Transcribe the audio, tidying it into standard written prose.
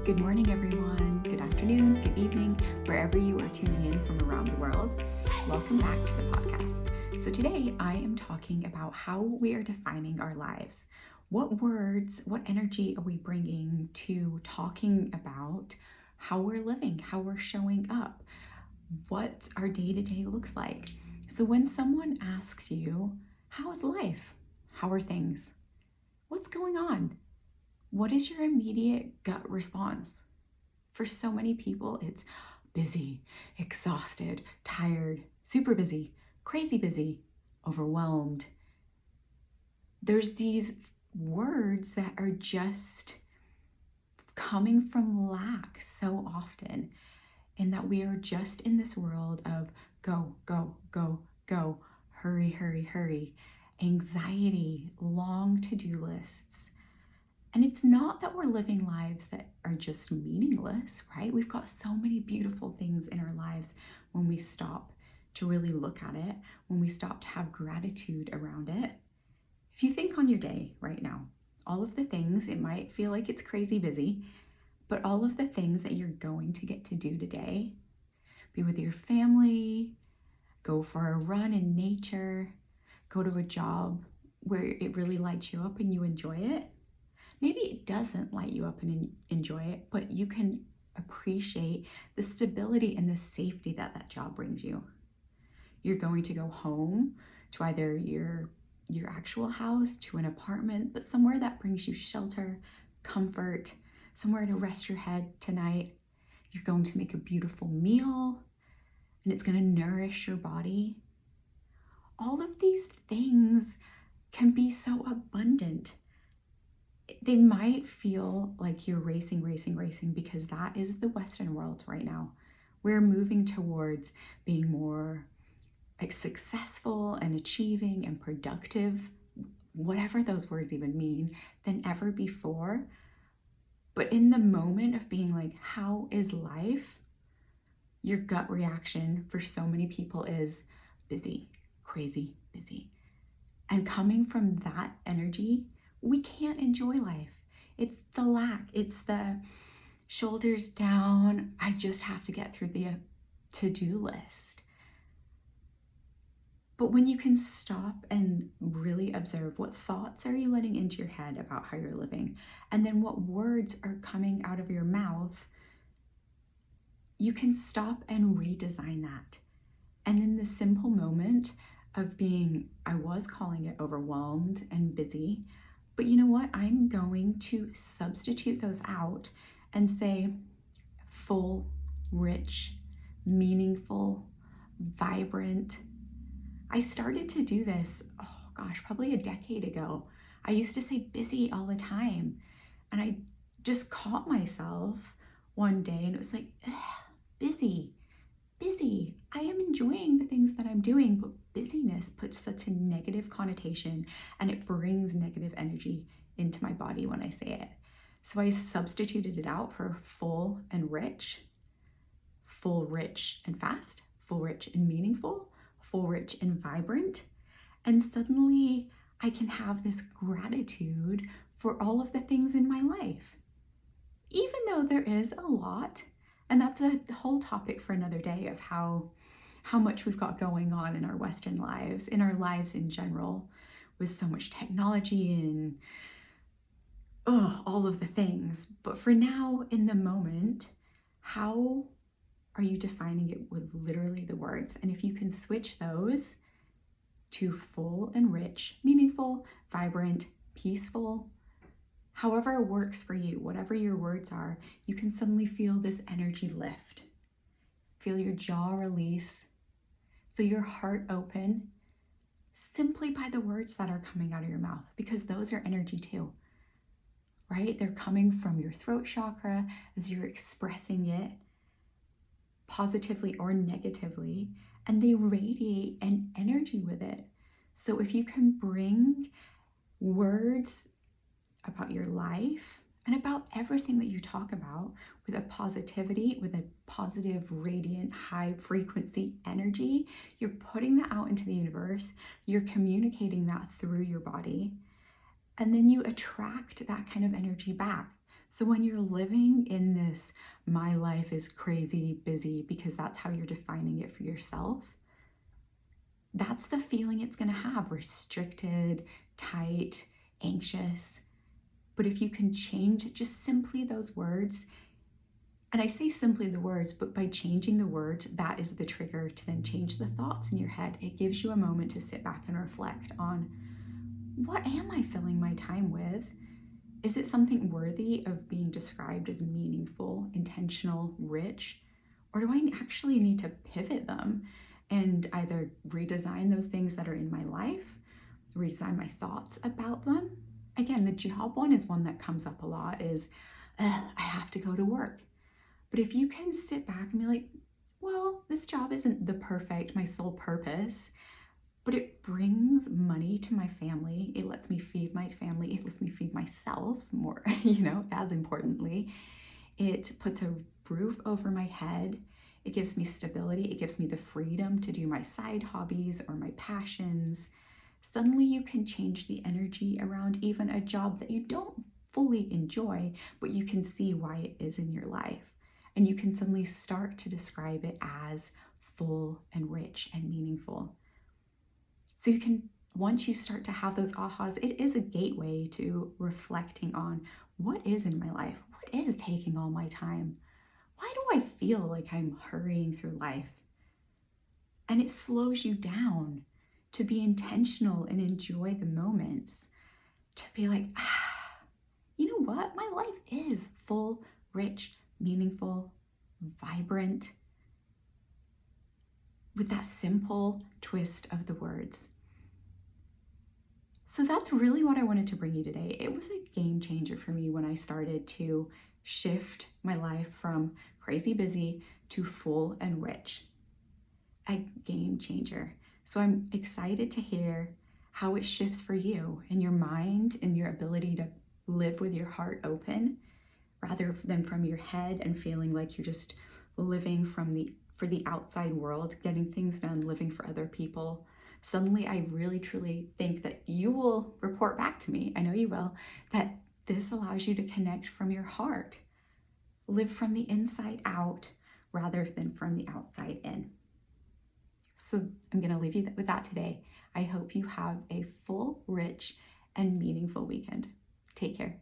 Good morning, everyone. Good afternoon, good evening, wherever you are tuning in from around the world. Welcome back to the podcast. So today I am talking about how we are defining our lives. What words, what energy are we bringing to talking about how we're living, how we're showing up, what our day-to-day looks like. So when someone asks you, how is life? How are things? What's going on? What is your immediate gut response? For so many people, it's busy, exhausted, tired, super busy, crazy busy, overwhelmed. There's these words that are just coming from lack so often, and that we are just in this world of go, go, go, go, hurry, hurry, hurry, anxiety, long to-do lists. And it's not that we're living lives that are just meaningless, right? We've got so many beautiful things in our lives when we stop to really look at it, when we stop to have gratitude around it. If you think on your day right now, all of the things, it might feel like it's crazy busy, but all of the things that you're going to get to do today, be with your family, go for a run in nature, go to a job where it really lights you up and you enjoy it. Maybe it doesn't light you up and enjoy it, but you can appreciate the stability and the safety that that job brings you. You're going to go home to either your actual house, to an apartment, but somewhere that brings you shelter, comfort, somewhere to rest your head tonight. You're going to make a beautiful meal, and it's going to nourish your body. All of these things can be so abundant. They might feel like you're racing because that is the Western world right now. We're moving towards being more successful and achieving and productive, whatever those words even mean, than ever before. But in the moment of being like, how is life? Your gut reaction for so many people is busy, crazy, busy. And coming from that energy, we can't enjoy life. It's the lack. It's the shoulders down. I just have to get through the to-do list. But when you can stop and really observe, what thoughts are you letting into your head about how you're living? And then what words are coming out of your mouth? You can stop and redesign that. And in the simple moment of being, I was calling it overwhelmed and busy, but you know what? I'm going to substitute those out and say full, rich, meaningful, vibrant. I started to do this, probably a decade ago. I used to say busy all the time. And I just caught myself one day and it was like, busy. I am enjoying the things that I'm doing, but busyness puts such a negative connotation and it brings negative energy into my body when I say it. So I substituted it out for full and rich, full, rich and fast, full, rich and meaningful, full, rich and vibrant. And suddenly I can have this gratitude for all of the things in my life. Even though there is a lot, and that's a whole topic for another day of how much we've got going on in our Western lives, in our lives in general, with so much technology and all of the things. But for now, in the moment, how are you defining it with literally the words? And if you can switch those to full and rich, meaningful, vibrant, peaceful, however works for you, whatever your words are, you can suddenly feel this energy lift. Feel your jaw release. Feel your heart open simply by the words that are coming out of your mouth, because those are energy too, right? They're coming from your throat chakra as you're expressing it positively or negatively, and they radiate an energy with it. So if you can bring words about your life and about everything that you talk about with a positivity, with a positive, radiant, high frequency energy, you're putting that out into the universe, you're communicating that through your body, and then you attract that kind of energy back. So when you're living in this, my life is crazy busy because that's how you're defining it for yourself, that's the feeling it's going to have: restricted, tight, anxious. But if you can change just simply those words, and I say simply the words, but by changing the words, that is the trigger to then change the thoughts in your head. It gives you a moment to sit back and reflect on, what am I filling my time with? Is it something worthy of being described as meaningful, intentional, rich? Or do I actually need to pivot them and either redesign those things that are in my life, redesign my thoughts about them? Again, the job one is one that comes up a lot, is I have to go to work. But if you can sit back and be like, well, this job isn't my sole purpose, but it brings money to my family. It lets me feed my family. It lets me feed myself more, as importantly. It puts a roof over my head. It gives me stability. It gives me the freedom to do my side hobbies or my passions. Suddenly you can change the energy around even a job that you don't fully enjoy, but you can see why it is in your life. And you can suddenly start to describe it as full and rich and meaningful. So you can, once you start to have those ahas, it is a gateway to reflecting on, what is in my life? What is taking all my time? Why do I feel like I'm hurrying through life? And it slows you down to be intentional and enjoy the moments, to be like, you know what? My life is full, rich, meaningful, vibrant, with that simple twist of the words. So that's really what I wanted to bring you today. It was a game changer for me when I started to shift my life from crazy busy to full and rich. A game changer. So I'm excited to hear how it shifts for you in your mind and your ability to live with your heart open rather than from your head and feeling like you're just living for the outside world, getting things done, living for other people. Suddenly, I really truly think that you will report back to me, I know you will, that this allows you to connect from your heart, live from the inside out rather than from the outside in. So I'm going to leave you with that today. I hope you have a full, rich, and meaningful weekend. Take care.